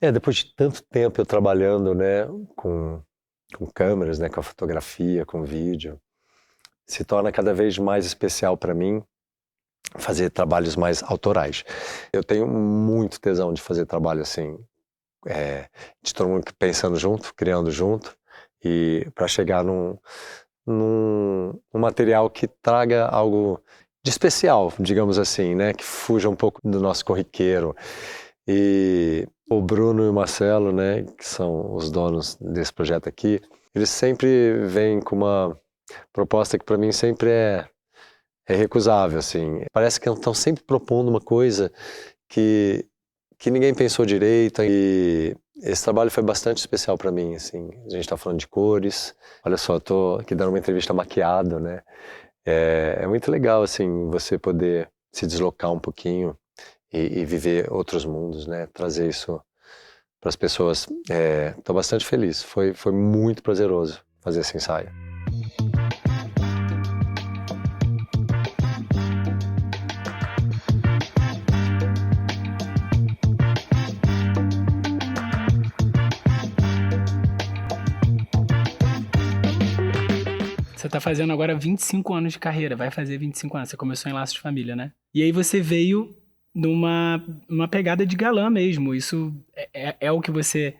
Depois de tanto tempo eu trabalhando, né, com câmeras, né, com a fotografia, com vídeo, se torna cada vez mais especial para mim fazer trabalhos mais autorais. Eu tenho muito tesão de fazer trabalho assim, de todo mundo pensando junto, criando junto, e para chegar num material que traga algo de especial, digamos assim, né, que fuja um pouco do nosso corriqueiro. E o Bruno e o Marcelo, né, que são os donos desse projeto aqui, eles sempre vêm com uma proposta que para mim sempre é recusável, assim. Parece que estão sempre propondo uma coisa que, que ninguém pensou direito, e esse trabalho foi bastante especial para mim, assim. A gente está falando de cores, olha só, eu tô aqui dando uma entrevista maquiado, né? É muito legal, assim, você poder se deslocar um pouquinho e viver outros mundos, né? Trazer isso para as pessoas. Estou bastante feliz, foi muito prazeroso fazer esse ensaio. Você tá fazendo agora 25 anos de carreira, vai fazer 25 anos. Você começou em Laços de Família, né? E aí você veio numa pegada de galã mesmo. Isso é o que você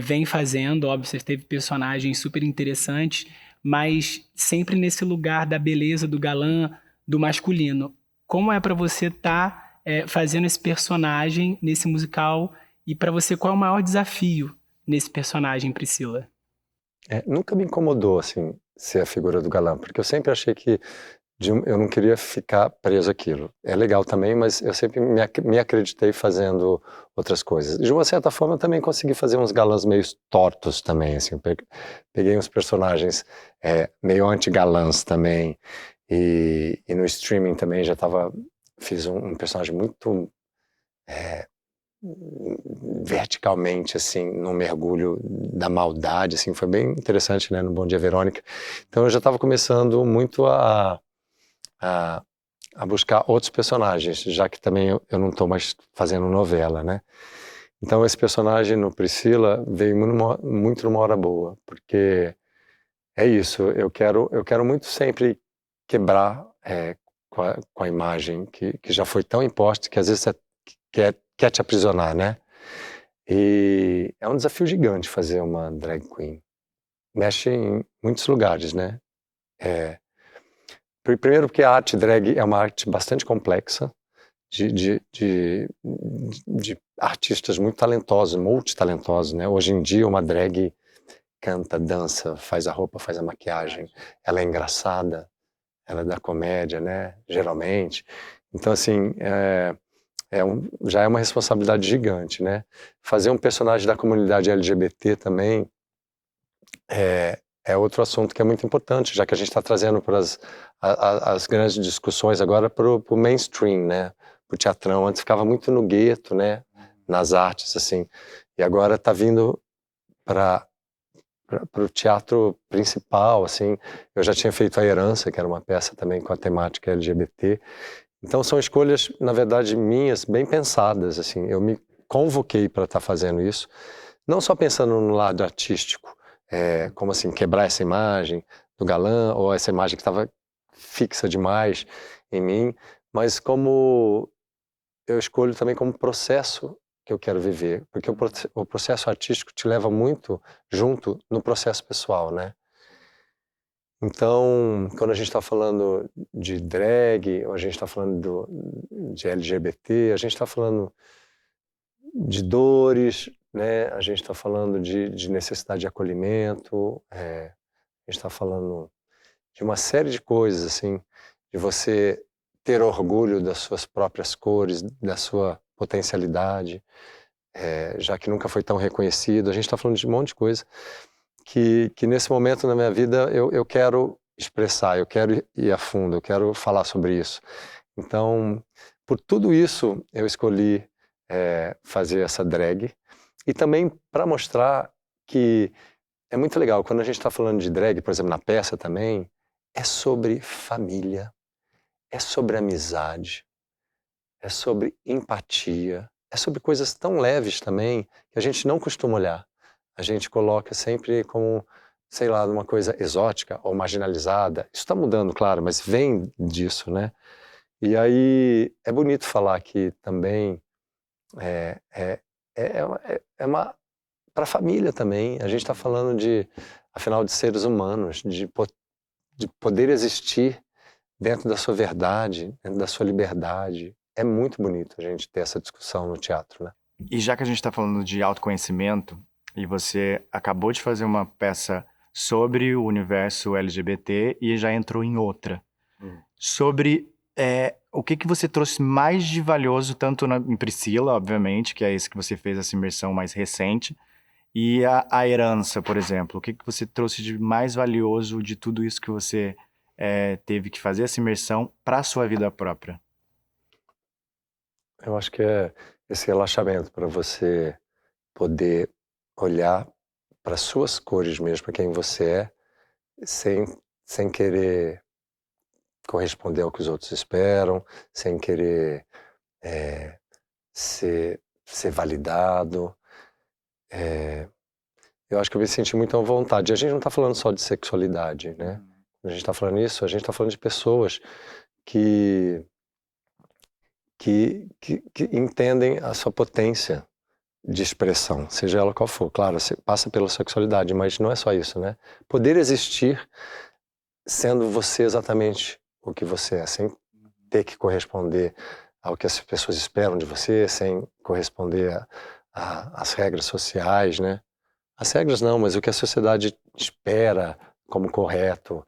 vem fazendo. Óbvio, você teve personagens super interessantes, mas sempre nesse lugar da beleza, do galã, do masculino. Como é pra você estar fazendo esse personagem nesse musical? E pra você, qual é o maior desafio nesse personagem, Priscila? Nunca me incomodou, assim, ser a figura do galã, porque eu sempre achei que eu não queria ficar preso àquilo. É legal também, mas eu sempre me acreditei fazendo outras coisas. De uma certa forma, eu também consegui fazer uns galãs meio tortos também, assim. Eu peguei uns personagens meio anti-galãs também, e no streaming também fiz um personagem muito verticalmente, assim, num mergulho da maldade, assim, foi bem interessante, né, no Bom Dia Verônica. Então eu já estava começando muito a, a buscar outros personagens, já que também eu não estou mais fazendo novela, né? Então esse personagem no Priscila veio muito numa hora boa, porque é isso, eu quero muito sempre quebrar com a imagem que já foi tão imposta que às vezes quer te aprisionar, né? E é um desafio gigante fazer uma drag queen. Mexe em muitos lugares, né? É, primeiro porque a arte drag é uma arte bastante complexa, de artistas muito talentosos, multitalentosos, né? Hoje em dia uma drag canta, dança, faz a roupa, faz a maquiagem, ela é engraçada, ela é da comédia, né? Geralmente. Então, assim, já é uma responsabilidade gigante, né? Fazer um personagem da comunidade LGBT também é outro assunto que é muito importante, já que a gente está trazendo para as grandes discussões agora para o mainstream, né? Para o teatrão. Antes ficava muito no gueto, né? Nas artes, assim. E agora está vindo para o teatro principal, assim. Eu já tinha feito A Herança, que era uma peça também com a temática LGBT. Então são escolhas, na verdade, minhas, bem pensadas, assim. Eu me convoquei para estar fazendo isso, não só pensando no lado artístico, como assim, quebrar essa imagem do galã, ou essa imagem que estava fixa demais em mim, mas como eu escolho também como processo que eu quero viver, porque o processo artístico te leva muito junto no processo pessoal, né? Então, quando a gente está falando de drag, ou a gente está falando de LGBT, a gente está falando de dores, né? A gente está falando de necessidade de acolhimento, a gente está falando de uma série de coisas, assim, de você ter orgulho das suas próprias cores, da sua potencialidade, já que nunca foi tão reconhecido. A gente está falando de um monte de coisa que nesse momento na minha vida eu quero expressar, eu quero ir a fundo, eu quero falar sobre isso. Então, por tudo isso, eu escolhi fazer essa drag, e também para mostrar que é muito legal, quando a gente está falando de drag, por exemplo, na peça também, é sobre família, é sobre amizade, é sobre empatia, é sobre coisas tão leves também que a gente não costuma olhar. A gente coloca sempre como, sei lá, uma coisa exótica ou marginalizada. Isso está mudando, claro, mas vem disso, né? E aí é bonito falar que também é, é, é uma para a família também. A gente está falando de, afinal, de seres humanos, de poder existir dentro da sua verdade, dentro da sua liberdade. É muito bonito a gente ter essa discussão no teatro, né? E já que a gente está falando de autoconhecimento, e você acabou de fazer uma peça sobre o universo LGBT e já entrou em outra, sobre o que você trouxe mais de valioso, tanto em Priscila, obviamente, que é esse que você fez essa imersão mais recente, e a herança, por exemplo. O que você trouxe de mais valioso de tudo isso que você teve que fazer essa imersão para a sua vida própria? Eu acho que é esse relaxamento para você poder olhar para suas cores mesmo, para quem você é, sem querer corresponder ao que os outros esperam, sem querer ser validado. Eu acho que eu me senti muito à vontade. E a gente não está falando só de sexualidade, né? A gente está falando isso, a gente está falando de pessoas que entendem a sua potência de expressão, seja ela qual for. Claro, você passa pela sexualidade, mas não é só isso, né? Poder existir sendo você exatamente o que você é, sem ter que corresponder ao que as pessoas esperam de você, sem corresponder às regras sociais, né? As regras não, mas o que a sociedade espera como correto.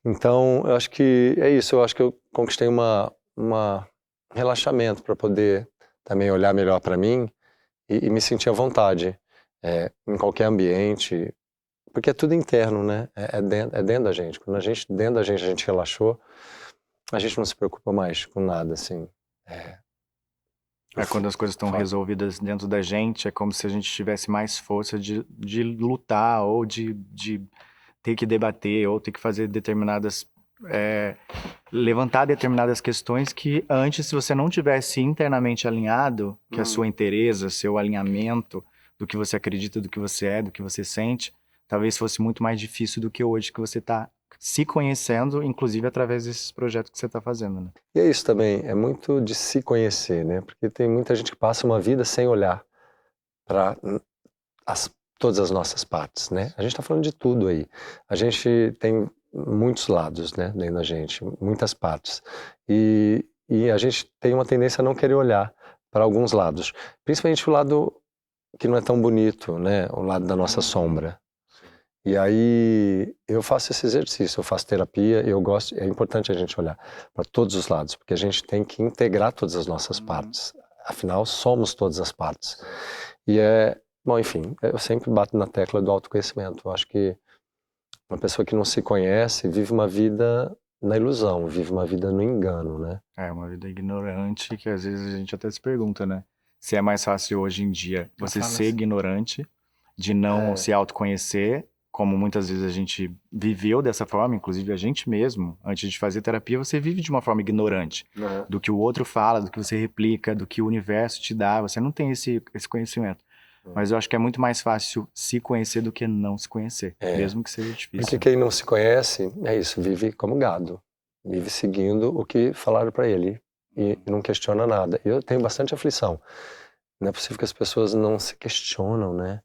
Então, eu acho que é isso. Eu acho que eu conquistei um relaxamento para poder também olhar melhor para mim e me sentir à vontade em qualquer ambiente, porque é tudo interno, né? É dentro da gente. Quando dentro da gente a gente relaxou, a gente não se preocupa mais com nada, assim. Quando as coisas estão resolvidas dentro da gente, é como se a gente tivesse mais força de lutar ou de ter que debater ou ter que fazer determinadas... levantar determinadas questões que antes, se você não tivesse internamente alinhado, que a sua inteireza, seu alinhamento do que você acredita, do que você é, do que você sente, talvez fosse muito mais difícil do que hoje, que você está se conhecendo, inclusive através desses projetos que você está fazendo, né? E é isso também, é muito de se conhecer, né? Porque tem muita gente que passa uma vida sem olhar para todas as nossas partes, né? A gente está falando de tudo aí. A gente tem muitos lados, né, dentro da gente, muitas partes. E a gente tem uma tendência a não querer olhar para alguns lados, principalmente o lado que não é tão bonito, né, o lado da nossa sombra. E aí eu faço esse exercício, eu faço terapia, eu gosto, é importante a gente olhar para todos os lados, porque a gente tem que integrar todas as nossas partes. Afinal, somos todas as partes. Bom, enfim, eu sempre bato na tecla do autoconhecimento. Eu acho que uma pessoa que não se conhece vive uma vida na ilusão, vive uma vida no engano, né? Uma vida ignorante, que às vezes a gente até se pergunta, né? Se é mais fácil hoje em dia você ser ignorante, de não se autoconhecer, como muitas vezes a gente viveu dessa forma, inclusive a gente mesmo, antes de fazer terapia, você vive de uma forma ignorante do que o outro fala, do que você replica, do que o universo te dá, você não tem esse conhecimento. Mas eu acho que é muito mais fácil se conhecer do que não se conhecer, mesmo que seja difícil. Porque quem não se conhece, é isso, vive como gado, vive seguindo o que falaram para ele e não questiona nada. Eu tenho bastante aflição. Não é possível que as pessoas não se questionam, né?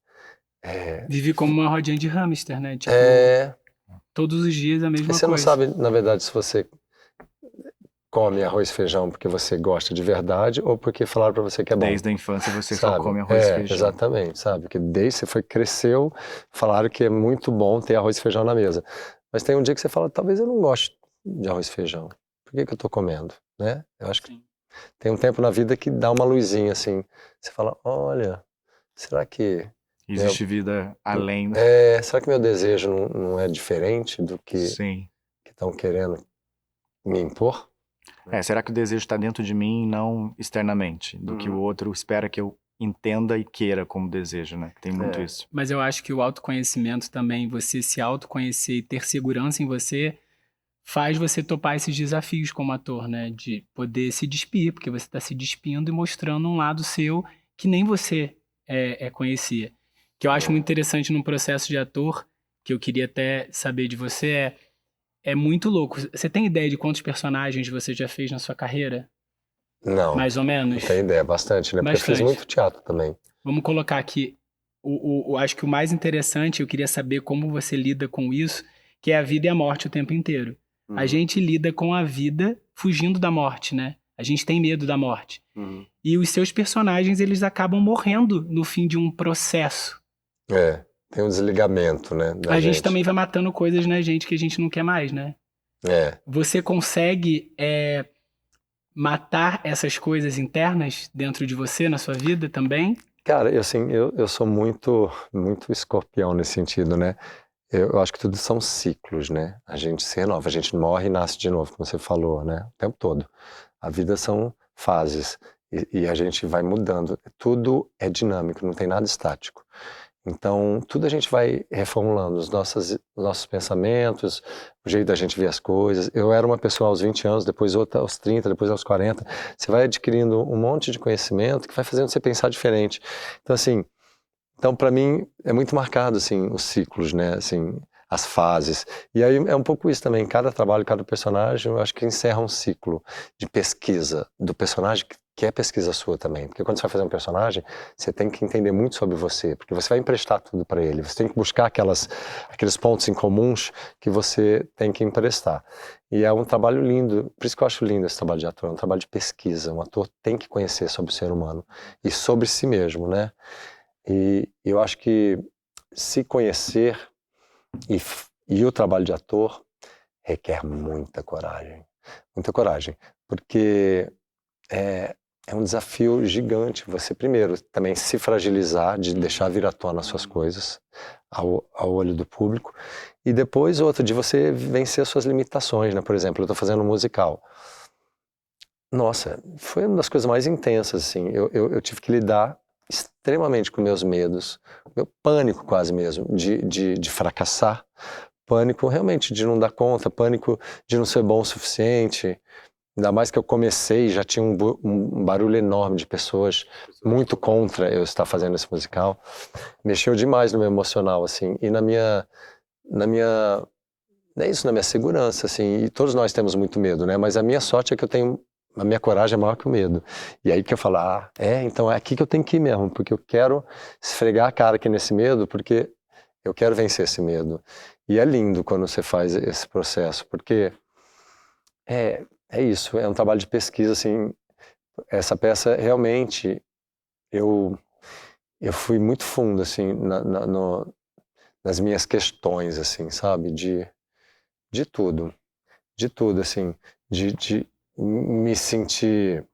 Vive como uma rodinha de hamster, né? Tipo, todos os dias a mesma coisa. Você não sabe, na verdade, se você come arroz e feijão porque você gosta de verdade ou porque falaram para você que é bom. Desde a infância você sabe? só come arroz e feijão. Exatamente, sabe? Que desde que você cresceu, falaram que é muito bom ter arroz e feijão na mesa. Mas tem um dia que você fala, talvez eu não goste de arroz e feijão. Por que eu tô comendo, né? Eu acho que tem um tempo na vida que dá uma luzinha assim. Você fala, olha, será que... Existe vida além... será que meu desejo não é diferente do que estão querendo me impor? Será que o desejo está dentro de mim e não externamente? Do que o outro espera que eu entenda e queira como desejo, né? Tem muito isso. Mas eu acho que o autoconhecimento também, você se autoconhecer e ter segurança em você, faz você topar esses desafios como ator, né? De poder se despir, porque você está se despindo e mostrando um lado seu que nem você conhecia. Que eu acho muito interessante num processo de ator, que eu queria até saber de você, é muito louco. Você tem ideia de quantos personagens você já fez na sua carreira? Não, Mais ou não menos? tenho ideia, bastante, né? Porque eu fiz Bastante. muito teatro também. Vamos colocar aqui. Acho que o mais interessante, eu queria saber como você lida com isso, que é a vida e a morte o tempo inteiro. A gente lida com a vida fugindo da morte, né? A gente tem medo da morte. E os seus personagens, eles acabam morrendo no fim de um processo. Tem um desligamento, né, da A gente gente. também vai matando coisas na gente que a gente não quer mais, né? Você consegue matar essas coisas internas dentro de você, na sua vida também? Cara, eu sou muito escorpião nesse sentido, né? Eu acho que tudo são ciclos, né? A gente se renova, a gente morre e nasce de novo, como você falou, né? O tempo todo. A vida são fases e a gente vai mudando. Tudo é dinâmico, não tem nada estático. Então, tudo a gente vai reformulando, os nossos pensamentos, o jeito da gente ver as coisas. Eu era uma pessoa aos 20 anos, depois outra aos 30, depois aos 40. Você vai adquirindo um monte de conhecimento que vai fazendo você pensar diferente. Então, assim, para mim é muito marcado, assim, os ciclos, né, assim, as fases. E aí é um pouco isso também, cada trabalho, cada personagem, eu acho que encerra um ciclo de pesquisa do personagem, que é pesquisa sua também. Porque quando você vai fazer um personagem, você tem que entender muito sobre você, porque você vai emprestar tudo para ele. Você tem que buscar aqueles pontos em comuns que você tem que emprestar. E é um trabalho lindo, por isso que eu acho lindo esse trabalho de ator, é um trabalho de pesquisa. Um ator tem que conhecer sobre o ser humano e sobre si mesmo, né? E eu acho que se conhecer e o trabalho de ator requer muita coragem, porque é um desafio gigante você primeiro também se fragilizar, de deixar vir à tona as suas coisas ao olho do público, e depois outra, de você vencer as suas limitações, né? Por exemplo, eu estou fazendo um musical. Nossa, foi uma das coisas mais intensas, assim, eu tive que lidar extremamente com meus medos, meu pânico quase mesmo, de fracassar, pânico realmente de não dar conta, pânico de não ser bom o suficiente. Ainda mais que eu comecei, já tinha um barulho enorme de pessoas muito contra eu estar fazendo esse musical. Mexeu demais no meu emocional, assim, e na minha, é isso, na minha segurança, assim, e todos nós temos muito medo, né? Mas a minha sorte é que a minha coragem é maior que o medo. E aí que eu falo, então é aqui que eu tenho que ir mesmo, porque eu quero esfregar a cara aqui nesse medo, porque eu quero vencer esse medo. E é lindo quando você faz esse processo, porque é isso, é um trabalho de pesquisa, assim, essa peça realmente, eu fui muito fundo, assim, nas minhas questões, assim, sabe, de tudo, assim, de me sentir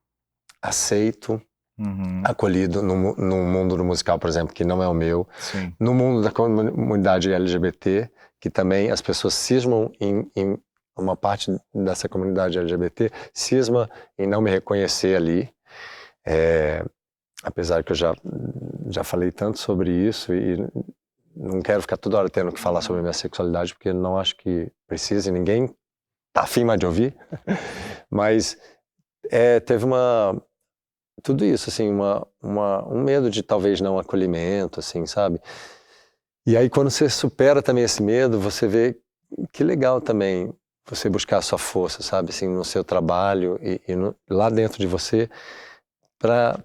aceito, acolhido no mundo do musical, por exemplo, que não é o meu, Sim. no mundo da comunidade LGBT, que também as pessoas cismam em uma parte dessa comunidade LGBT cisma em não me reconhecer ali, apesar que eu já falei tanto sobre isso e não quero ficar toda hora tendo que falar sobre a minha sexualidade, porque não acho que precise, ninguém tá afim mais de ouvir, mas teve tudo isso, assim, um medo de talvez não acolhimento, assim, sabe? E aí quando você supera também esse medo, você vê que legal também você buscar a sua força, sabe, assim, no seu trabalho e lá dentro de você, para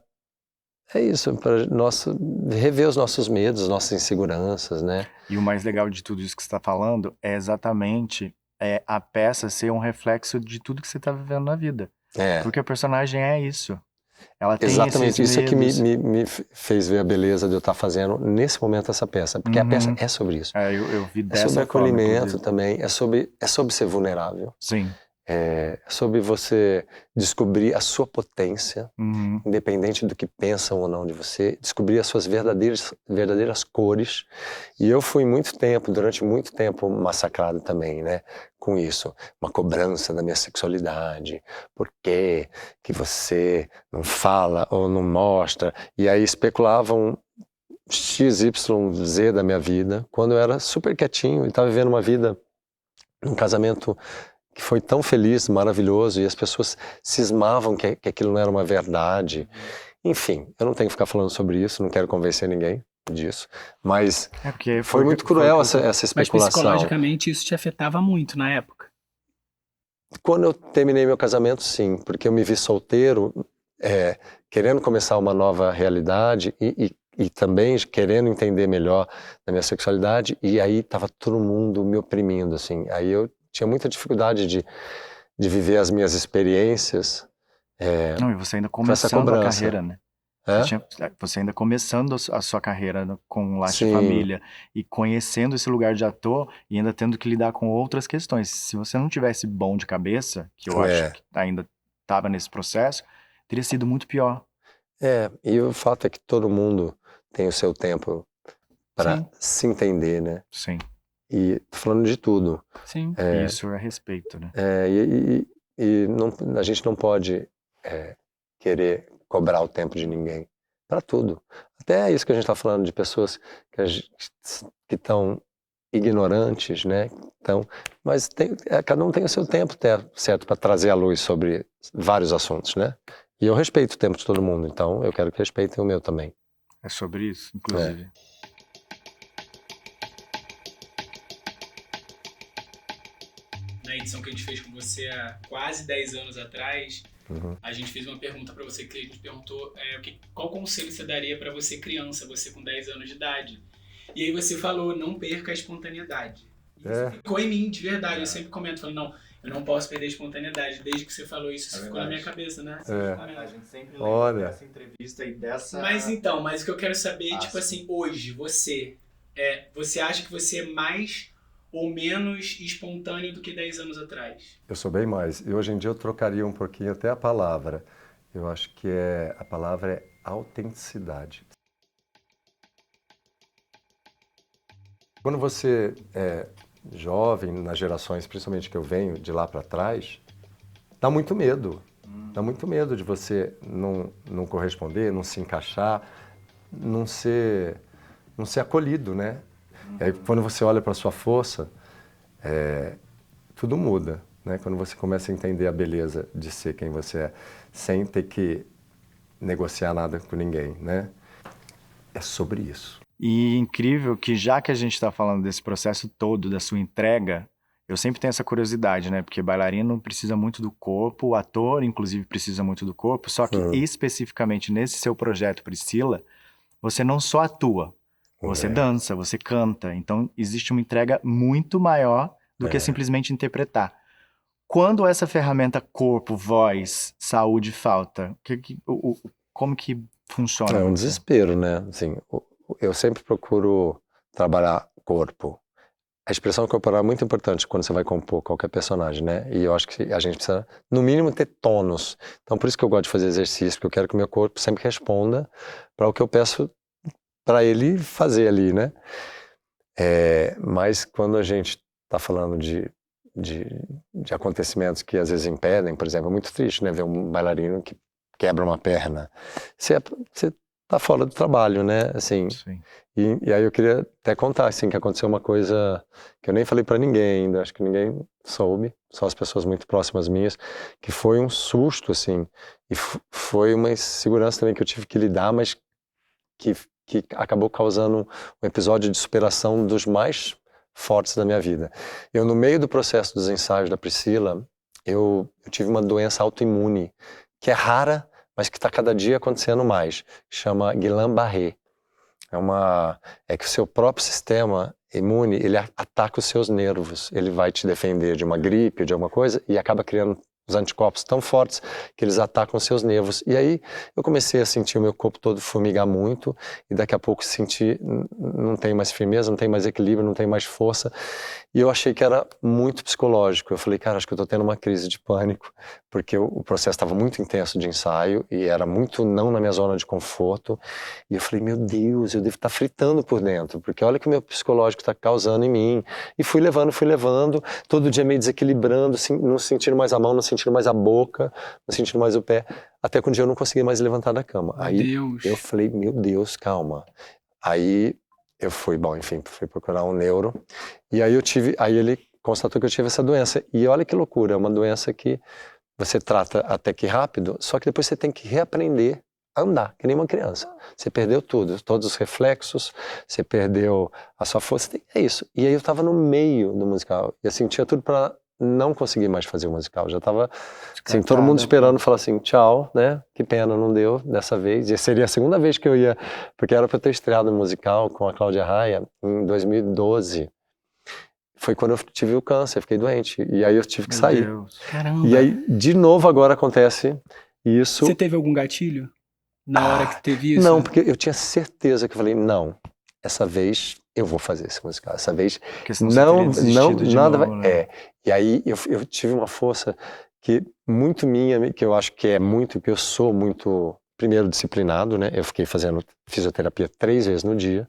rever os nossos medos, as nossas inseguranças, né? E o mais legal de tudo isso que você está falando é exatamente a peça ser um reflexo de tudo que você está vivendo na vida. Porque a personagem é isso. Ela tem exatamente, esses isso é que medos. me fez ver a beleza de eu estar fazendo nesse momento essa peça, porque a peça é sobre isso. Eu vi dessa sobre forma, acolhimento inclusive. também, é sobre ser vulnerável. Sim. É sobre você descobrir a sua potência, independente do que pensam ou não de você, descobrir as suas verdadeiras cores. E eu fui durante muito tempo, massacrado também, né, com isso. Uma cobrança da minha sexualidade. Por que você não fala ou não mostra? E aí especulavam XYZ da minha vida, quando eu era super quietinho e estava vivendo uma vida, um casamento que foi tão feliz, maravilhoso, e as pessoas cismavam que aquilo não era uma verdade. Enfim, eu não tenho que ficar falando sobre isso, não quero convencer ninguém disso, mas porque foi muito cruel essa Mas especulação. psicologicamente isso te afetava muito na época? Quando eu terminei meu casamento, sim, porque eu me vi solteiro, querendo começar uma nova realidade e também querendo entender melhor da minha sexualidade, e aí tava todo mundo me oprimindo, assim. Aí eu tinha muita dificuldade de viver as minhas experiências. Não, e você ainda com essa começando a cobrança. carreira, né? Você ainda começando a sua carreira com Laços de Sim. Família e conhecendo esse lugar de ator e ainda tendo que lidar com outras questões. Se você não tivesse bom de cabeça, que eu acho que ainda estava nesse processo, teria sido muito pior. E o fato é que todo mundo tem o seu tempo para Sim. se entender, né? Sim. E tô falando de tudo. Sim. Isso é respeito, né? A gente não pode querer cobrar o tempo de ninguém para tudo. Até isso que a gente está falando de pessoas que estão ignorantes, né? Mas cada um tem o seu tempo certo para trazer a luz sobre vários assuntos, né? E eu respeito o tempo de todo mundo, então eu quero que respeitem o meu também. É sobre isso, inclusive. Na edição que a gente fez com você há quase 10 anos atrás, a gente fez uma pergunta para você que a gente perguntou qual conselho você daria para você criança, você com 10 anos de idade. E aí você falou, não perca a espontaneidade. Isso ficou em mim, de verdade. Eu sempre comento, falando, não, eu não posso perder a espontaneidade. Desde que você falou isso, ficou na minha cabeça, né? A gente sempre lembra dessa entrevista e dessa... Mas o que eu quero saber, tipo assim, hoje, você acha que você é mais ou menos espontâneo do que 10 anos atrás? Eu sou bem mais. E hoje em dia eu trocaria um pouquinho até a palavra. Eu acho que a palavra é autenticidade. Quando você é jovem, nas gerações, principalmente que eu venho de lá para trás, dá muito medo. Dá muito medo de você não corresponder, não se encaixar, não ser acolhido, né? E aí, quando você olha para a sua força, tudo muda, né? Quando você começa a entender a beleza de ser quem você é, sem ter que negociar nada com ninguém, né? É sobre isso. E incrível que já que a gente está falando desse processo todo, da sua entrega, eu sempre tenho essa curiosidade, né? Porque bailarino precisa muito do corpo, o ator, inclusive, precisa muito do corpo, só que especificamente nesse seu projeto, Priscila, você não só atua, você dança, você canta, então existe uma entrega muito maior do que simplesmente interpretar. Quando essa ferramenta corpo, voz, saúde falta, como que funciona? É um desespero, né? Assim, eu sempre procuro trabalhar corpo. A expressão corporal é muito importante quando você vai compor qualquer personagem, né? E eu acho que a gente precisa, no mínimo, ter tônus. Então, por isso que eu gosto de fazer exercício, porque eu quero que o meu corpo sempre responda para o que eu peço para ele fazer ali, né? Mas quando a gente está falando de acontecimentos que às vezes impedem, por exemplo, é muito triste, né? Ver um bailarino que quebra uma perna. Você tá fora do trabalho, né? Assim, Sim. E aí eu queria até contar, assim, que aconteceu uma coisa que eu nem falei para ninguém ainda, acho que ninguém soube, só as pessoas muito próximas minhas, que foi um susto, assim, e foi uma insegurança também que eu tive que lidar, mas que acabou causando um episódio de superação dos mais fortes da minha vida. Eu, no meio do processo dos ensaios da Priscila, eu tive uma doença autoimune, que é rara, mas que está cada dia acontecendo mais, chama Guillain-Barré. É que o seu próprio sistema imune, ele ataca os seus nervos, ele vai te defender de uma gripe, de alguma coisa, e acaba criando os anticorpos tão fortes que eles atacam os seus nervos. E aí eu comecei a sentir o meu corpo todo formigar muito, e daqui a pouco não tem mais firmeza, não tem mais equilíbrio, não tem mais força. E eu achei que era muito psicológico. Eu falei, cara, acho que eu tô tendo uma crise de pânico, porque o processo estava muito intenso de ensaio e era muito não na minha zona de conforto. E eu falei, meu Deus, eu devo estar fritando por dentro, porque olha o que o meu psicológico está causando em mim. E fui levando, todo dia meio desequilibrando, assim, não sentindo mais a mão, não sentindo mais a boca, não sentindo mais o pé, até que um dia eu não consegui mais levantar da cama. Aí eu falei, meu Deus, calma. Aí eu fui procurar um neuro, e aí ele constatou que eu tive essa doença. E olha que loucura, é uma doença que você trata até que rápido, só que depois você tem que reaprender a andar, que nem uma criança. Você perdeu tudo, todos os reflexos, você perdeu a sua força, é isso. E aí eu estava no meio do musical, e assim, tinha tudo para não conseguir mais fazer o musical. Já estava, assim, todo mundo esperando falar assim, tchau, né? Que pena, não deu dessa vez. E seria a segunda vez que eu ia, porque era para eu ter estreado um musical com a Cláudia Raia em 2012. Foi quando eu tive o câncer, fiquei doente. E aí eu tive que Meu sair. Deus. Caramba. E aí, de novo, agora acontece isso. Você teve algum gatilho na hora que teve isso? Não, porque eu tinha certeza que eu falei, não, essa vez eu vou fazer esse musical. Essa vez Porque senão você teria desistido de nada novo, vai. né? É. E aí eu tive uma força que muito minha, que eu acho que é muito, que eu sou muito, primeiro, disciplinado, né? Eu fiquei fazendo fisioterapia 3 vezes no dia.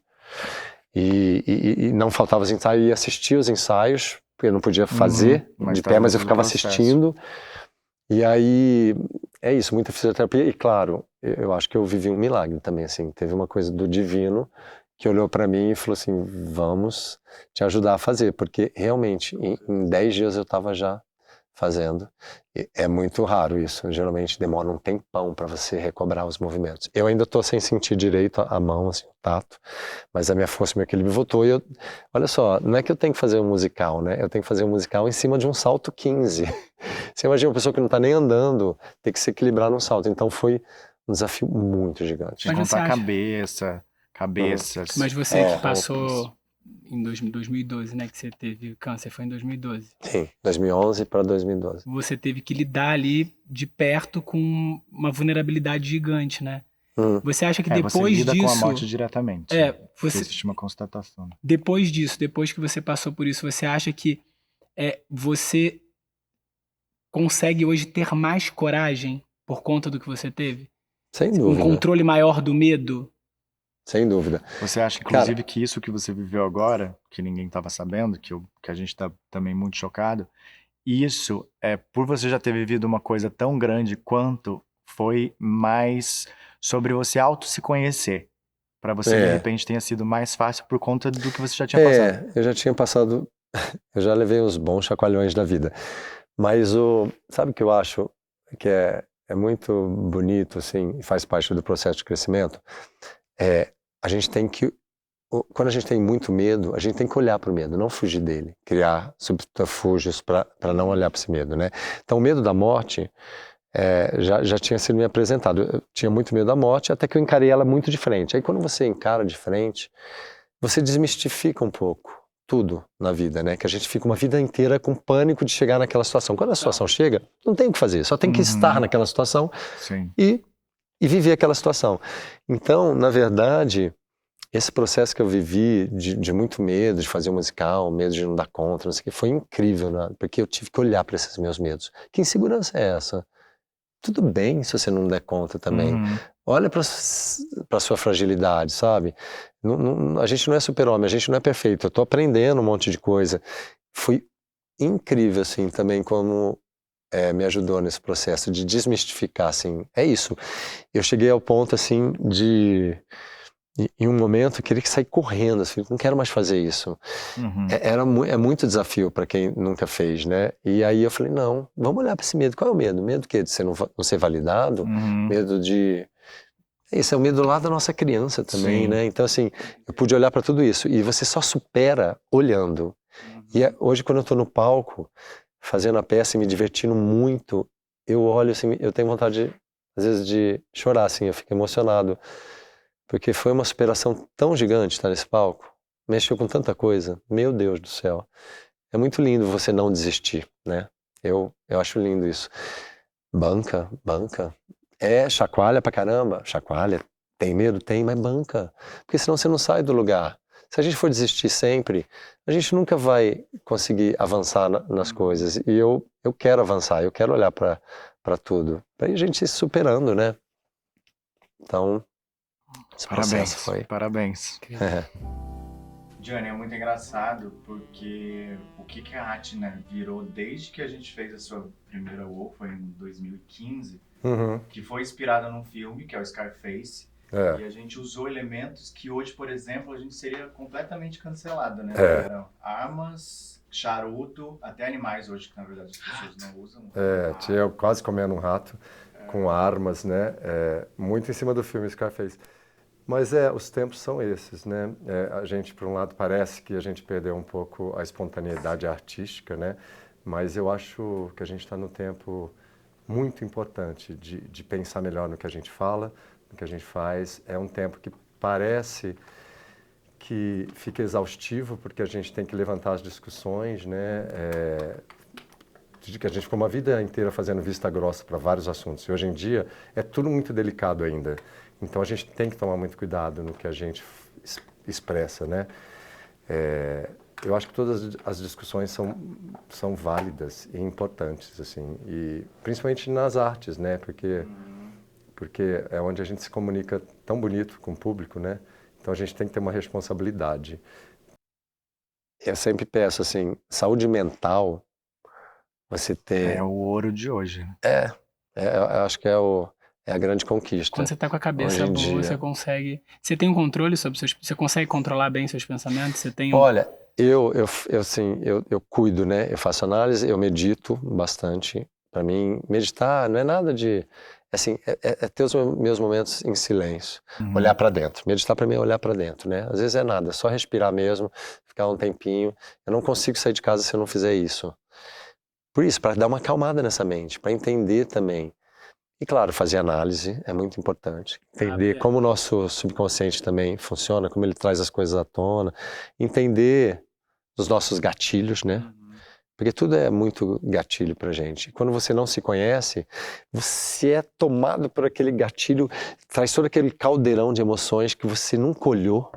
E não faltava os ensaios, e assistia os ensaios, porque eu não podia fazer mas de pé, tava mas eu no ficava processo. assistindo. E aí, é isso, muita fisioterapia. E claro, eu acho que eu vivi um milagre também, assim. Teve uma coisa do divino que olhou para mim e falou assim, vamos te ajudar a fazer. Porque realmente, em 10 dias eu estava já fazendo. E é muito raro isso. Geralmente demora um tempão para você recobrar os movimentos. Eu ainda estou sem sentir direito a mão, assim, o tato. Mas a minha força, meu equilíbrio voltou. E eu, olha só, não é que eu tenho que fazer um musical, né? Eu tenho que fazer um musical em cima de um salto 15. Você imagina uma pessoa que não está nem andando ter que se equilibrar num salto. Então foi um desafio muito gigante. Sem Mas você contar acha- cabeças. Mas você que roupas. passou em 2012, né? Que você teve câncer, foi em 2012. Sim, 2011 para 2012. Você teve que lidar ali de perto com uma vulnerabilidade gigante, né? Hum. Você acha que Você depois lida com a morte disso... diretamente. Você, Existe uma constatação. depois disso, depois que você passou por isso, você acha que você consegue hoje ter mais coragem por conta do que você teve? Sem Um dúvida, controle maior do medo? sem dúvida. Você acha, inclusive, que isso que você viveu agora, que ninguém estava sabendo, que a gente está também muito chocado, isso é por você já ter vivido uma coisa tão grande quanto foi mais sobre você se conhecer. Para você, de repente, tenha sido mais fácil por conta do que você já tinha passado. Eu já tinha passado, eu já levei uns bons chacoalhões da vida. Mas sabe o que eu acho que é muito bonito, assim, e faz parte do processo de crescimento? A gente tem que, quando a gente tem muito medo, a gente tem que olhar para o medo, não fugir dele, criar subterfúgios para não olhar para esse medo, né? Então, o medo da morte já tinha sido me apresentado. Eu tinha muito medo da morte, até que eu encarei ela muito de frente. Aí, quando você encara de frente, você desmistifica um pouco tudo na vida, né? Que a gente fica uma vida inteira com pânico de chegar naquela situação. Quando a situação chega, não tem o que fazer, só tem que estar naquela situação e viver aquela situação. Então, na verdade, esse processo que eu vivi de muito medo de fazer um musical, medo de não dar conta, não sei o que, foi incrível, né? Porque eu tive que olhar para esses meus medos. Que insegurança é essa? Tudo bem se você não der conta também. Olha para a sua fragilidade, sabe? A gente não é super-homem, a gente não é perfeito. Eu tô aprendendo um monte de coisa. Foi incrível, assim, também como me ajudou nesse processo de desmistificar, assim. É isso. Eu cheguei ao ponto, assim, em um momento, eu queria sair correndo, assim, não quero mais fazer isso. É muito desafio para quem nunca fez, né? E aí eu falei, não, vamos olhar para esse medo. Qual é o medo? Medo do quê? De você não ser validado? Medo de... Esse é o medo lá da nossa criança também, né? Então, assim, eu pude olhar para tudo isso. E você só supera olhando. E hoje, quando eu tô no palco, fazendo a peça e me divertindo muito, eu olho assim, eu tenho vontade, às vezes, de chorar, assim, eu fico emocionado. Porque foi uma superação tão gigante estar nesse palco. Mexeu com tanta coisa. Meu Deus do céu. É muito lindo você não desistir, né? Eu acho lindo isso. Banca. Chacoalha pra caramba. Chacoalha. Tem medo? Tem, mas banca. Porque senão você não sai do lugar. Se a gente for desistir sempre, a gente nunca vai conseguir avançar nas coisas. E eu quero avançar, eu quero olhar para tudo. Pra a gente ir se superando, né? Então, esse processo foi... Parabéns. Johnny, é muito engraçado porque o que a Atna virou desde que a gente fez a sua primeira WoW, foi em 2015, que foi inspirada num filme, que é o Scarface, E a gente usou elementos que hoje, por exemplo, a gente seria completamente cancelado, né? É. Eram armas, charuto, até animais hoje, que na verdade as pessoas não usam. Tinha eu quase comendo um rato com armas, né? Muito em cima do filme Scarface. Mas os tempos são esses, né? A gente, por um lado, parece que a gente perdeu um pouco a espontaneidade artística, né? Mas eu acho que a gente está num tempo muito importante de pensar melhor no que a gente fala, no que a gente faz. É um tempo que parece que fica exaustivo, porque a gente tem que levantar as discussões, né? De que a gente ficou uma vida inteira fazendo vista grossa para vários assuntos. E hoje em dia é tudo muito delicado ainda. Então a gente tem que tomar muito cuidado no que a gente expressa, né? Eu acho que todas as discussões são válidas e importantes, assim, e principalmente nas artes, né? Porque é onde a gente se comunica tão bonito com o público, né? Então a gente tem que ter uma responsabilidade. Eu sempre peço, assim, saúde mental, você ter... É o ouro de hoje, né? eu acho que é a grande conquista. Quando você tá com a cabeça Hoje em boa, dia. você consegue... Você tem um controle sobre seus... Você consegue controlar bem seus pensamentos? Você tem Olha, eu cuido, né? Eu faço análise, eu medito bastante. Para mim, meditar não é nada de... Assim, é ter os meus momentos em silêncio. Olhar para dentro. Meditar para mim é olhar para dentro, né? Às vezes é nada, é só respirar mesmo, ficar um tempinho. Eu não consigo sair de casa se eu não fizer isso. Por isso, para dar uma acalmada nessa mente, para entender também. E claro, fazer análise é muito importante. Entender como o nosso subconsciente também funciona, como ele traz as coisas à tona. Entender os nossos gatilhos, né? Porque tudo é muito gatilho pra gente. Quando você não se conhece, você é tomado por aquele gatilho, traz todo aquele caldeirão de emoções que você nunca olhou,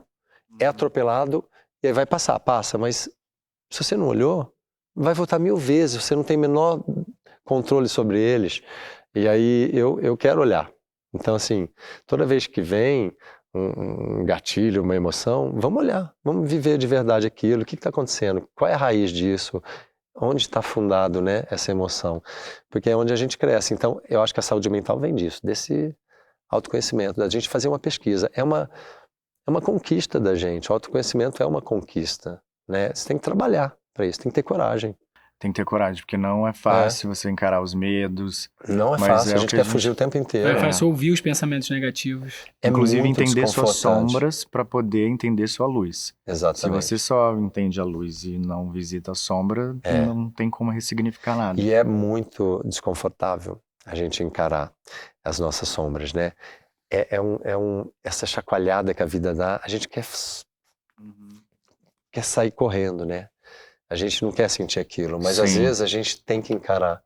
é atropelado e aí vai passar, passa, mas se você não olhou, vai voltar 1000 vezes, você não tem o menor controle sobre eles. E aí eu quero olhar. Então, assim, toda vez que vem um gatilho, uma emoção, vamos olhar, vamos viver de verdade aquilo, o que está acontecendo, qual é a raiz disso, onde está fundado, né, essa emoção, porque é onde a gente cresce. Então, eu acho que a saúde mental vem disso, desse autoconhecimento, da gente fazer uma pesquisa. É uma conquista da gente, o autoconhecimento é uma conquista, né? Você tem que trabalhar para isso, tem que ter coragem. Tem que ter coragem, porque não é fácil você encarar os medos. Não é mas fácil, é a o gente que quer fugir o tempo inteiro. É fácil ouvir os pensamentos negativos. Inclusive muito entender suas desconfortante. sombras para poder entender sua luz. Exatamente. Se você só entende a luz e não visita a sombra, não tem como ressignificar nada. E é muito desconfortável a gente encarar as nossas sombras, né? Essa chacoalhada que a vida dá, a gente quer sair correndo, né? A gente não quer sentir aquilo, mas às Sim. vezes a gente tem que encarar,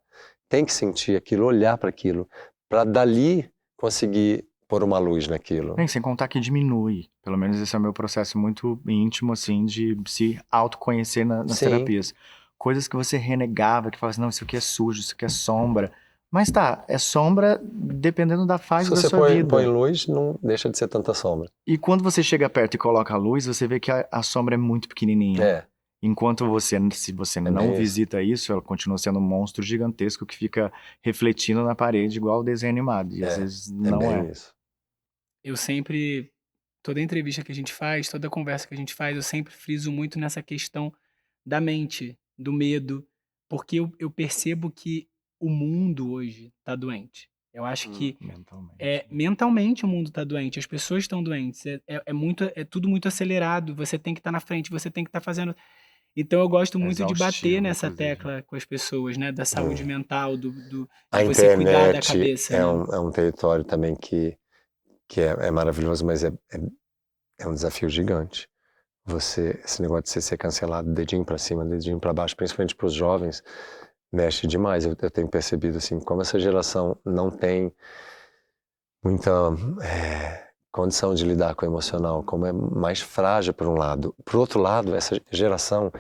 tem que sentir aquilo, olhar para aquilo, para dali conseguir pôr uma luz naquilo. Sem contar que diminui. Pelo menos esse é o meu processo muito íntimo, assim, de se autoconhecer nas terapias. Coisas que você renegava, que falava assim, não, isso aqui é sujo, isso aqui é sombra. Mas tá, é sombra dependendo da fase da sua vida. Se você põe luz, não deixa de ser tanta sombra. E quando você chega perto e coloca a luz, você vê que a sombra é muito pequenininha. Enquanto se você não visita isso, ela continua sendo um monstro gigantesco que fica refletindo na parede igual o desenho animado. E às vezes não é. Isso. Eu sempre, toda entrevista que a gente faz, toda conversa que a gente faz, eu sempre friso muito nessa questão da mente, do medo, porque eu percebo que o mundo hoje tá doente. Eu acho que mentalmente o mundo tá doente, as pessoas estão doentes, é tudo muito acelerado, você tem que estar na frente, você tem que estar fazendo... Então eu gosto muito de bater nessa tecla com as pessoas, né? Da saúde mental, de você cuidar da cabeça. É um território também que é maravilhoso, mas é um desafio gigante. Esse negócio de você ser cancelado, dedinho para cima, dedinho para baixo, principalmente para os jovens, mexe demais. Eu tenho percebido assim, como essa geração não tem muita condição de lidar com o emocional, como é mais frágil por um lado. Por outro lado, essa geração,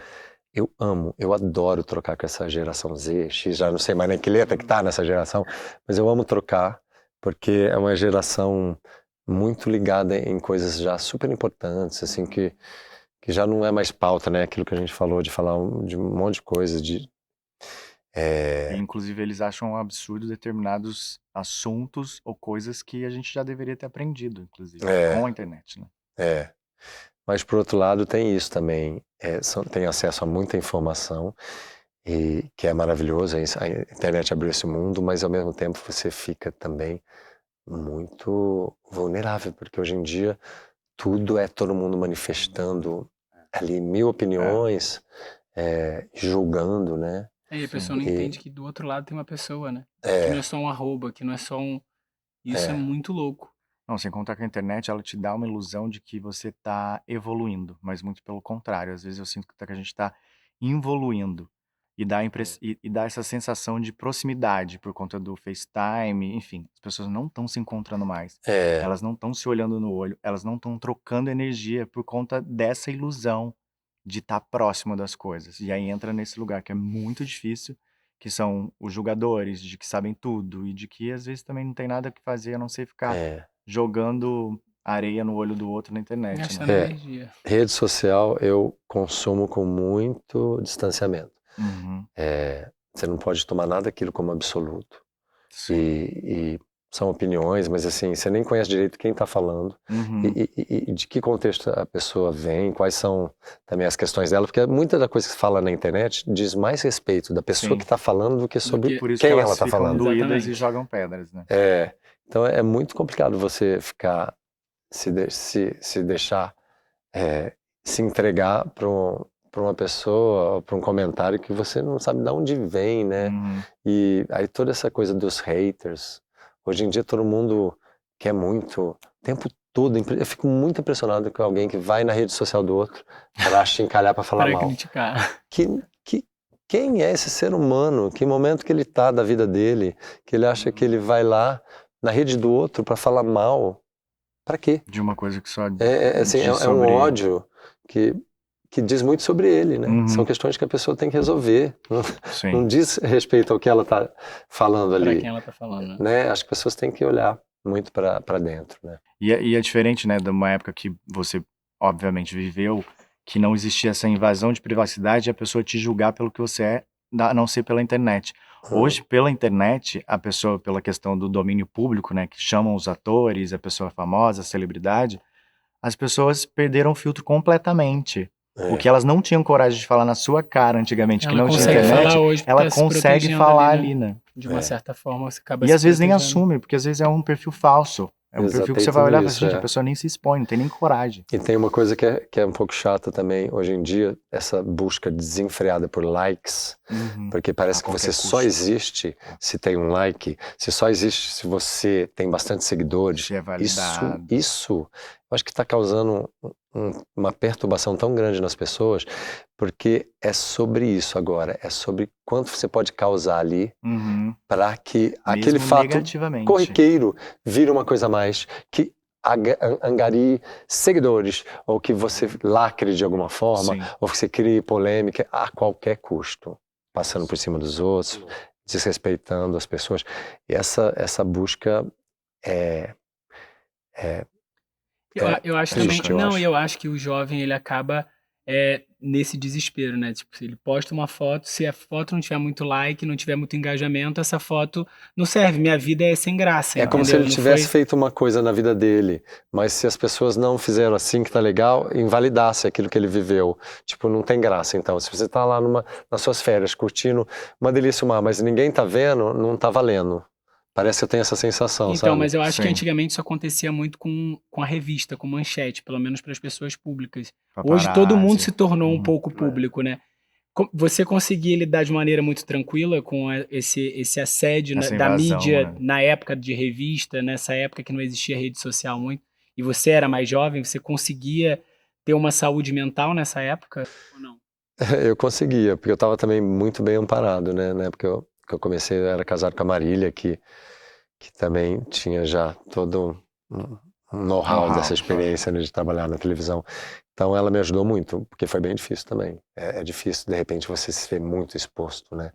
eu adoro trocar com essa geração Z, X, já não sei mais nem que letra que tá nessa geração, mas eu amo trocar, porque é uma geração muito ligada em coisas já super importantes, assim, que já não é mais pauta, né? Aquilo que a gente falou, de falar de um monte de coisas, E, inclusive, eles acham um absurdo determinados assuntos ou coisas que a gente já deveria ter aprendido, inclusive, com a internet, né? Mas, por outro lado, tem isso também. Tem acesso a muita informação, e que é maravilhoso. A internet abriu esse mundo, mas, ao mesmo tempo, você fica também muito vulnerável, porque hoje em dia tudo é todo mundo manifestando ali 1000 opiniões, julgando, né? E a pessoa não entende que do outro lado tem uma pessoa, né? Que não é só um arroba, que não é só um... Isso é muito louco. Não, sem contar que a internet, ela te dá uma ilusão de que você tá evoluindo, mas muito pelo contrário. Às vezes eu sinto que a gente tá involuindo e dá essa sensação de proximidade por conta do FaceTime, enfim, as pessoas não estão se encontrando mais. Elas não estão se olhando no olho, elas não estão trocando energia por conta dessa ilusão de estar próximo das coisas. E aí entra nesse lugar que é muito difícil, que são os julgadores, de que sabem tudo e de que às vezes também não tem nada que fazer a não ser ficar jogando areia no olho do outro na internet, né? Gastando energia. Rede social eu consumo com muito distanciamento. Você não pode tomar nada daquilo como absoluto. E são opiniões, mas assim, você nem conhece direito quem está falando e de que contexto a pessoa vem, quais são também as questões dela, porque muita da coisa que se fala na internet diz mais respeito da pessoa que está falando do que sobre Por isso quem que ela está falando. doídas Exatamente. e jogam pedras, né? Então é muito complicado você ficar, se deixar, se entregar para uma pessoa, para um comentário que você não sabe de onde vem, né? E aí toda essa coisa dos haters, hoje em dia todo mundo quer muito, o tempo todo, eu fico muito impressionado com alguém que vai na rede social do outro para chincalhar, para falar Para mal. criticar. Quem é esse ser humano? Que momento que ele tá da vida dele, que ele acha que ele vai lá na rede do outro para falar mal? Para quê? De uma coisa que só Assim, diz é um sobre... ódio que diz muito sobre ele, né? São questões que a pessoa tem que resolver. Não diz respeito ao que ela tá falando ali. Para quem ela tá falando, né? Acho que as pessoas têm que olhar muito para dentro, né? E é diferente, né, de uma época que você, obviamente, viveu, que não existia essa invasão de privacidade e a pessoa te julgar pelo que você é, a não ser pela internet. Hoje, pela internet, a pessoa, pela questão do domínio público, né, que chamam os atores, a pessoa famosa, a celebridade, as pessoas perderam o filtro completamente. O que elas não tinham coragem de falar na sua cara antigamente, que não tinha internet, ela consegue falar ali, né? De uma certa forma, você acaba E às vezes nem assume, porque às vezes é um perfil falso. É um perfil que você vai olhar e falar, gente, a pessoa nem se expõe, não tem nem coragem. E tem uma coisa que é um pouco chata também, hoje em dia, essa busca desenfreada por likes, porque parece que você só existe se tem um like, se só existe se você tem bastante seguidores. Se é validado. Isso, eu acho que está causando uma perturbação tão grande nas pessoas, porque é sobre isso agora, é sobre quanto você pode causar ali para que aquele fato corriqueiro vire uma coisa a mais, que angarie seguidores, ou que você lacre de alguma forma, ou que você crie polêmica a qualquer custo, passando por cima dos outros, desrespeitando as pessoas. E essa busca eu acho triste, também. eu acho. Eu acho que o jovem ele acaba nesse desespero, né? Tipo, se ele posta uma foto, se a foto não tiver muito like, não tiver muito engajamento, essa foto não serve. Minha vida é sem graça. É como se ele tivesse feito uma coisa na vida dele, mas se as pessoas não fizeram assim que tá legal, invalidasse aquilo que ele viveu. Tipo, não tem graça. Então, se você tá lá nas suas férias, curtindo uma delícia, mas ninguém tá vendo, não tá valendo. Parece que eu tenho essa sensação, sabe? Então, mas eu acho que antigamente isso acontecia muito com a revista, com manchete, pelo menos para as pessoas públicas. Hoje todo mundo se tornou um pouco público, né? Você conseguia lidar de maneira muito tranquila com esse assédio da mídia, né? Na época de revista, nessa época que não existia rede social muito, e você era mais jovem, você conseguia ter uma saúde mental nessa época ou não? Eu conseguia, porque eu estava também muito bem amparado, né? Na época que eu comecei, eu era casado com a Marília, que também tinha já todo um know-how dessa experiência, né, de trabalhar na televisão. Então ela me ajudou muito, porque foi bem difícil também. É difícil, de repente, você se ver muito exposto, né?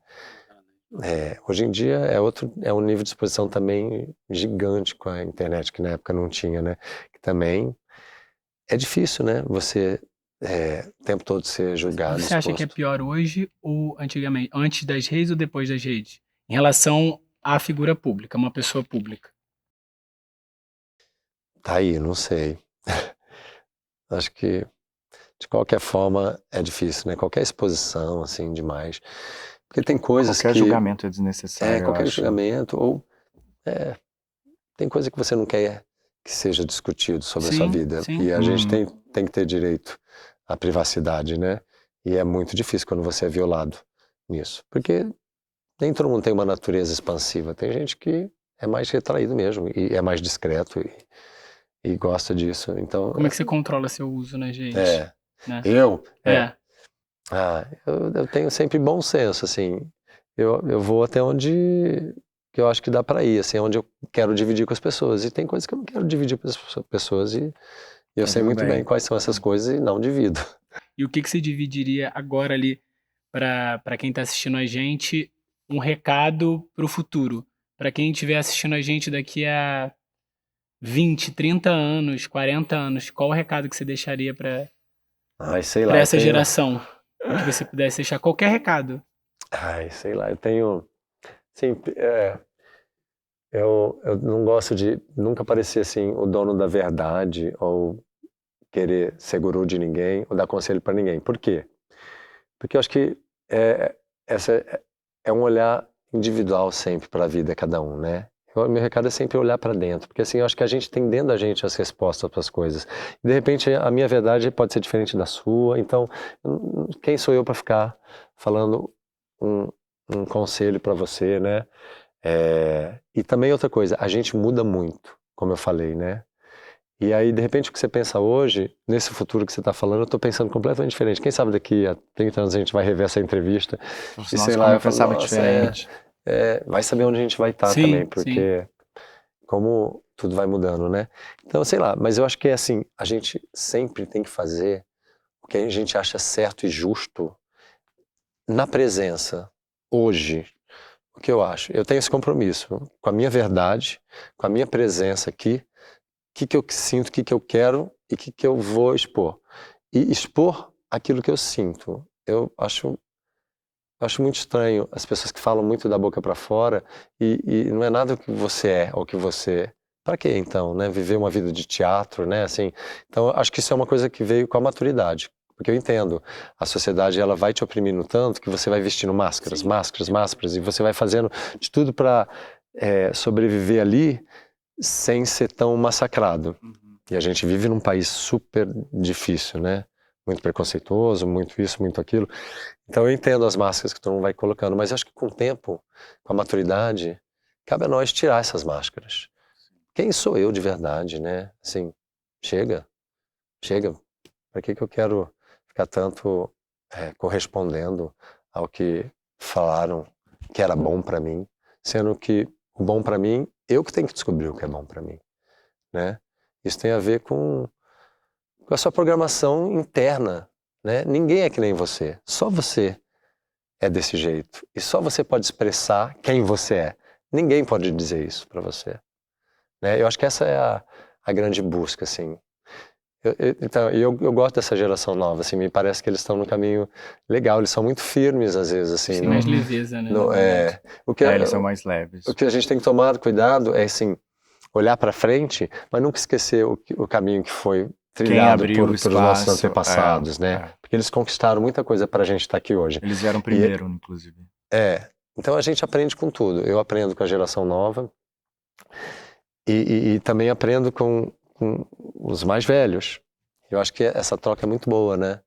Hoje em dia é um nível de exposição também gigante com a internet, que na época não tinha, né? Que também é difícil, né? Você o tempo todo ser julgado, Você acha que é exposto. pior hoje ou antigamente? Antes das redes ou depois das redes? Em relação à figura pública, uma pessoa pública. Tá aí, não sei. Acho que, de qualquer forma, é difícil, né? Qualquer exposição, assim, demais. Porque tem coisas Qualquer que... julgamento é desnecessário, eu qualquer acho. julgamento, ou... tem coisa que você não quer que seja discutido sobre a sua Sim, vida. sim. E a gente tem que ter direito à privacidade, né? E é muito difícil quando você é violado nisso. Porque nem todo mundo tem uma natureza expansiva. Tem gente que é mais retraído mesmo, e é mais discreto, e gosta disso. Então, Como é que você controla seu uso nas redes? é... Né? Eu? É. Eu tenho sempre bom senso, assim. Eu vou até onde que eu acho que dá para ir, assim, onde eu quero dividir com as pessoas. E tem coisas que eu não quero dividir com as pessoas, e eu Tá sei tudo muito bem bem. quais são essas coisas e não divido. E o que você dividiria agora ali para quem está assistindo a gente, um recado para o futuro? Para quem estiver assistindo a gente daqui a 20, 30 anos, 40 anos, qual o recado que você deixaria para Sei lá, eu essa tenho... geração? Que você pudesse deixar qualquer recado. Sei lá, eu tenho... Sim, eu não gosto de nunca parecer, assim, o dono da verdade, ou querer ser guru de ninguém, ou dar conselho para ninguém. Por quê? Porque eu acho que essa é um olhar individual sempre para a vida de cada um, né? Meu recado é sempre olhar para dentro, porque assim, eu acho que a gente tem dentro da gente as respostas para as coisas. E, de repente, a minha verdade pode ser diferente da sua, então, quem sou eu para ficar falando um, um conselho para você, né? E também outra coisa, a gente muda muito, como eu falei, né? E aí, de repente, o que você pensa hoje, nesse futuro que você está falando, eu estou pensando completamente diferente. Quem sabe daqui a 30 anos a gente vai rever essa entrevista e, sei Nossa, lá, como eu eu falo, pensava nossa, diferente. vai saber onde a gente vai estar também, Sim, sim. porque como tudo vai mudando, né? Então, sei lá, mas eu acho que é assim, a gente sempre tem que fazer o que a gente acha certo e justo na presença, hoje. O que eu acho? Eu tenho esse compromisso com a minha verdade, com a minha presença aqui, o que eu sinto, o que eu quero e o que eu vou expor. E expor aquilo que eu sinto. Eu acho muito estranho as pessoas que falam muito da boca para fora, e não é nada o que você é ou o que você... Para quê então, né? Viver uma vida de teatro, né? Assim, então eu acho que isso é uma coisa que veio com a maturidade. Porque eu entendo, a sociedade ela vai te oprimindo tanto que você vai vestindo máscaras, máscaras, máscaras, e você vai fazendo de tudo para sobreviver ali sem ser tão massacrado. E a gente vive num país super difícil, né? Muito preconceituoso, muito isso, muito aquilo. Então eu entendo as máscaras que todo mundo vai colocando, mas eu acho que com o tempo, com a maturidade, cabe a nós tirar essas máscaras. Quem sou eu de verdade, né? Assim, chega, chega. Para que eu quero ficar tanto correspondendo ao que falaram que era bom para mim, sendo que o bom para mim, eu que tenho que descobrir o que é bom para mim, né? Isso tem a ver com a sua programação interna, né? Ninguém é que nem você, só você é desse jeito. E só você pode expressar quem você é. Ninguém pode dizer isso para você, né? Eu acho que essa é a grande busca, assim. Então, eu gosto dessa geração nova, assim, me parece que eles estão no caminho legal, eles são muito firmes às vezes, assim, Tem mais leveza, né, na no, verdade. Eles são mais leves. o que a gente tem que tomar cuidado é, assim, olhar para frente, mas nunca esquecer o caminho que foi trilhado abriu o pelos nossos espaço, antepassados, né? Porque eles conquistaram muita coisa para a gente estar aqui hoje. Eles vieram primeiro, inclusive. Então a gente aprende com tudo. Eu aprendo com a geração nova e também aprendo com os mais velhos. Eu acho que essa troca é muito boa, né?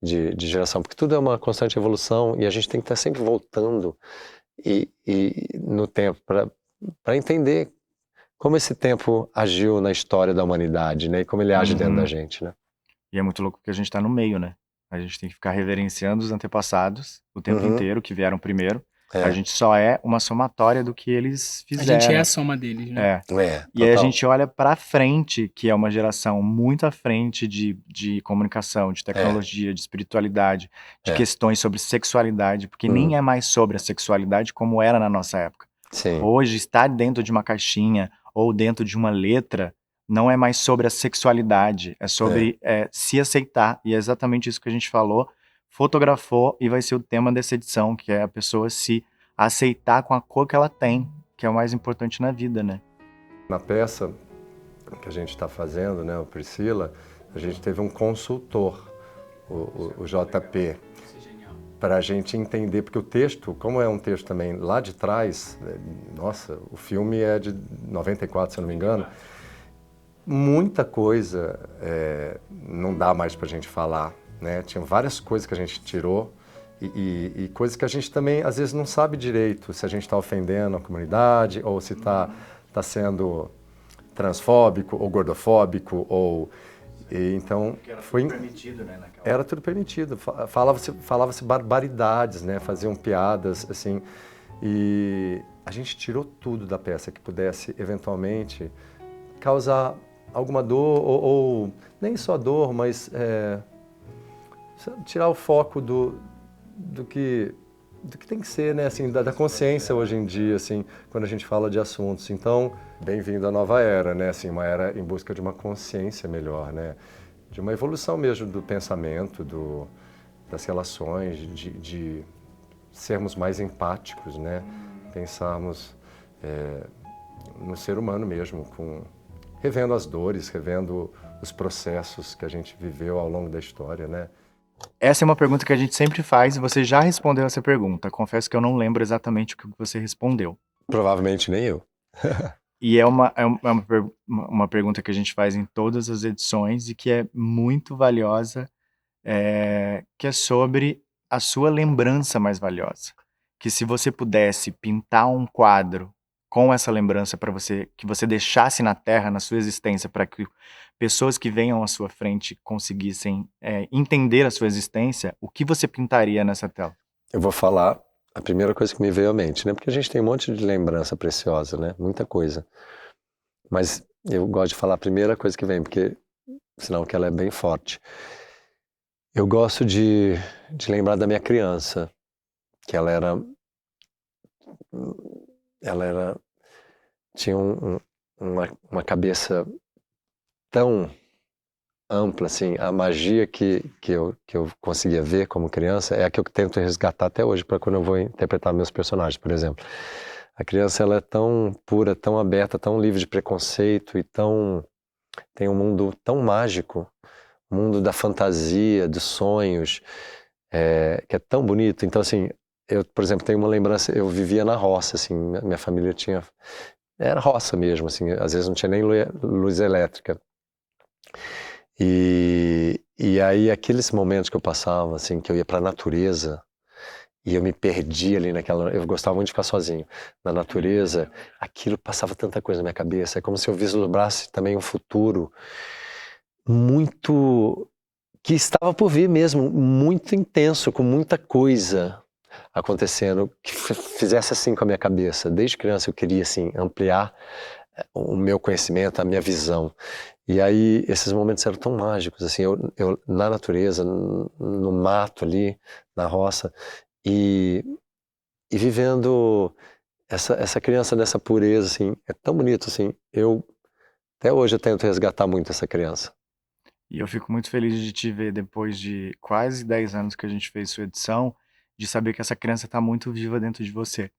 De geração, porque tudo é uma constante evolução e a gente tem que estar sempre voltando e no tempo para entender como esse tempo agiu na história da humanidade, né? E como ele age dentro da gente, né? E é muito louco que a gente tá no meio, né? A gente tem que ficar reverenciando os antepassados o tempo inteiro, que vieram primeiro. A gente só é uma somatória do que eles A fizeram. gente é a soma deles, né? E aí a gente olha pra frente, que é uma geração muito à frente de comunicação, de tecnologia, de espiritualidade, de questões sobre sexualidade, porque nem é mais sobre a sexualidade como era na nossa época. Sim. Hoje, estar dentro de uma caixinha ou dentro de uma letra não é mais sobre a sexualidade, é sobre se aceitar, e é exatamente isso que a gente falou, fotografou, e vai ser o tema dessa edição, que é a pessoa se aceitar com a cor que ela tem, que é o mais importante na vida, né? Na peça que a gente está fazendo, né, o Priscila, a gente teve um consultor, o JP, para a gente entender, porque o texto, como é um texto também lá de trás, nossa, o filme é de 94, se eu não me engano, muita coisa não dá mais para a gente falar, né? Tinha várias coisas que a gente tirou e coisas que a gente também, às vezes, não sabe direito se a gente está ofendendo a comunidade ou se está sendo transfóbico ou gordofóbico ou... então, Porque era tudo permitido, né? Era tudo permitido. Falava-se barbaridades, né? Faziam piadas, assim. E a gente tirou tudo da peça que pudesse, eventualmente, causar alguma dor, ou nem só dor, mas tirar o foco do que tem que ser, né? Assim, da consciência hoje em dia, assim, quando a gente fala de assuntos. Então, bem-vindo à nova era, né? Assim, uma era em busca de uma consciência melhor, né? De uma evolução mesmo do pensamento, das relações, de sermos mais empáticos, né? Pensarmos no ser humano mesmo, revendo as dores, revendo os processos que a gente viveu ao longo da história, né? Essa é uma pergunta que a gente sempre faz e você já respondeu essa pergunta. Confesso que eu não lembro exatamente o que você respondeu. Provavelmente nem eu. E é uma pergunta que a gente faz em todas as edições e que é muito valiosa, que é sobre a sua lembrança mais valiosa. Que se você pudesse pintar um quadro com essa lembrança para você, que você deixasse na Terra, na sua existência, para que pessoas que venham à sua frente conseguissem entender a sua existência, o que você pintaria nessa tela? Eu vou falar a primeira coisa que me veio à mente, né? Porque a gente tem um monte de lembrança preciosa, né? Muita coisa. Mas eu gosto de falar a primeira coisa que vem, porque senão que ela é bem forte. Eu gosto de lembrar da minha criança, que ela tinha uma cabeça tão ampla, assim, a magia que eu conseguia ver como criança é a que eu tento resgatar até hoje para quando eu vou interpretar meus personagens, por exemplo. A criança, ela é tão pura, tão aberta, tão livre de preconceito e tem um mundo tão mágico, um mundo da fantasia, dos sonhos, que é tão bonito. Então, assim, eu, por exemplo, tenho uma lembrança, eu vivia na roça, assim, minha família era roça mesmo, assim, às vezes não tinha nem luz elétrica. E aí, aqueles momentos que eu passava, assim, que eu ia para a natureza e eu me perdia ali eu gostava muito de ficar sozinho na natureza, aquilo passava tanta coisa na minha cabeça, é como se eu vislumbrasse também um futuro muito, que estava por vir mesmo, muito intenso, com muita coisa acontecendo, que fizesse assim com a minha cabeça. Desde criança eu queria, assim, ampliar o meu conhecimento, a minha visão. E aí, esses momentos eram tão mágicos, assim, eu na natureza, no mato ali, na roça, e vivendo essa criança nessa pureza, assim, é tão bonito, assim, até hoje eu tento resgatar muito essa criança. E eu fico muito feliz de te ver depois de quase 10 anos que a gente fez sua edição, de saber que essa criança está muito viva dentro de você.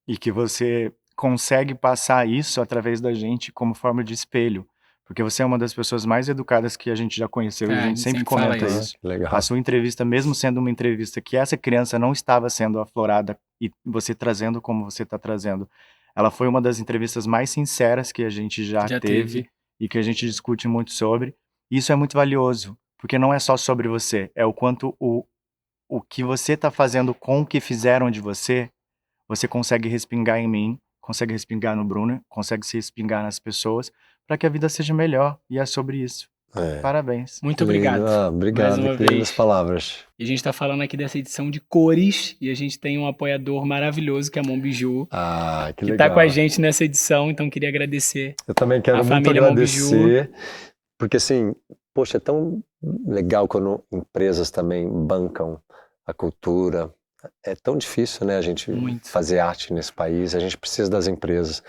E que você consegue passar isso através da gente como forma de espelho. Porque você é uma das pessoas mais educadas que a gente já conheceu e a gente sempre comenta isso. Legal. A sua entrevista, mesmo sendo uma entrevista que essa criança não estava sendo aflorada e você trazendo como você está trazendo, ela foi uma das entrevistas mais sinceras que a gente já teve e que a gente discute muito sobre. Isso é muito valioso, porque não é só sobre você, é o quanto o que você está fazendo com o que fizeram de você consegue respingar em mim, consegue respingar no Bruno, consegue se respingar nas pessoas, para que a vida seja melhor. E é sobre isso. Parabéns. Muito obrigado. Obrigado, mais uma que lindas palavras. E a gente está falando aqui dessa edição de cores, e a gente tem um apoiador maravilhoso, que é a Mon Bijou, que está com a gente nessa edição, então queria agradecer. Eu também quero muito agradecer, porque assim, poxa, é tão legal quando empresas também bancam a cultura. É tão difícil, né, a gente fazer arte nesse país, a gente precisa das empresas.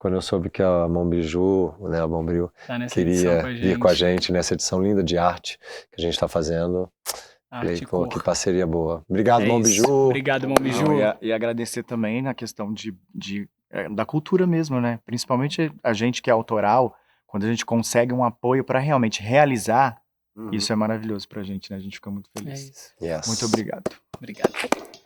quando eu soube que a Mombiju, né, a Bombril, Tá nessa edição queria com a vir com a gente. gente nessa edição linda de arte que a gente está fazendo. Falei, Arte e pô, cor. que parceria boa. Obrigado, É isso. Mombiju. Obrigado, Mombiju. Não, e agradecer também na questão da cultura mesmo, né? Principalmente a gente que é autoral, quando a gente consegue um apoio para realmente realizar, Uhum. isso é maravilhoso pra gente, né? A gente fica muito É feliz. isso. Yes. Muito obrigado. Obrigado.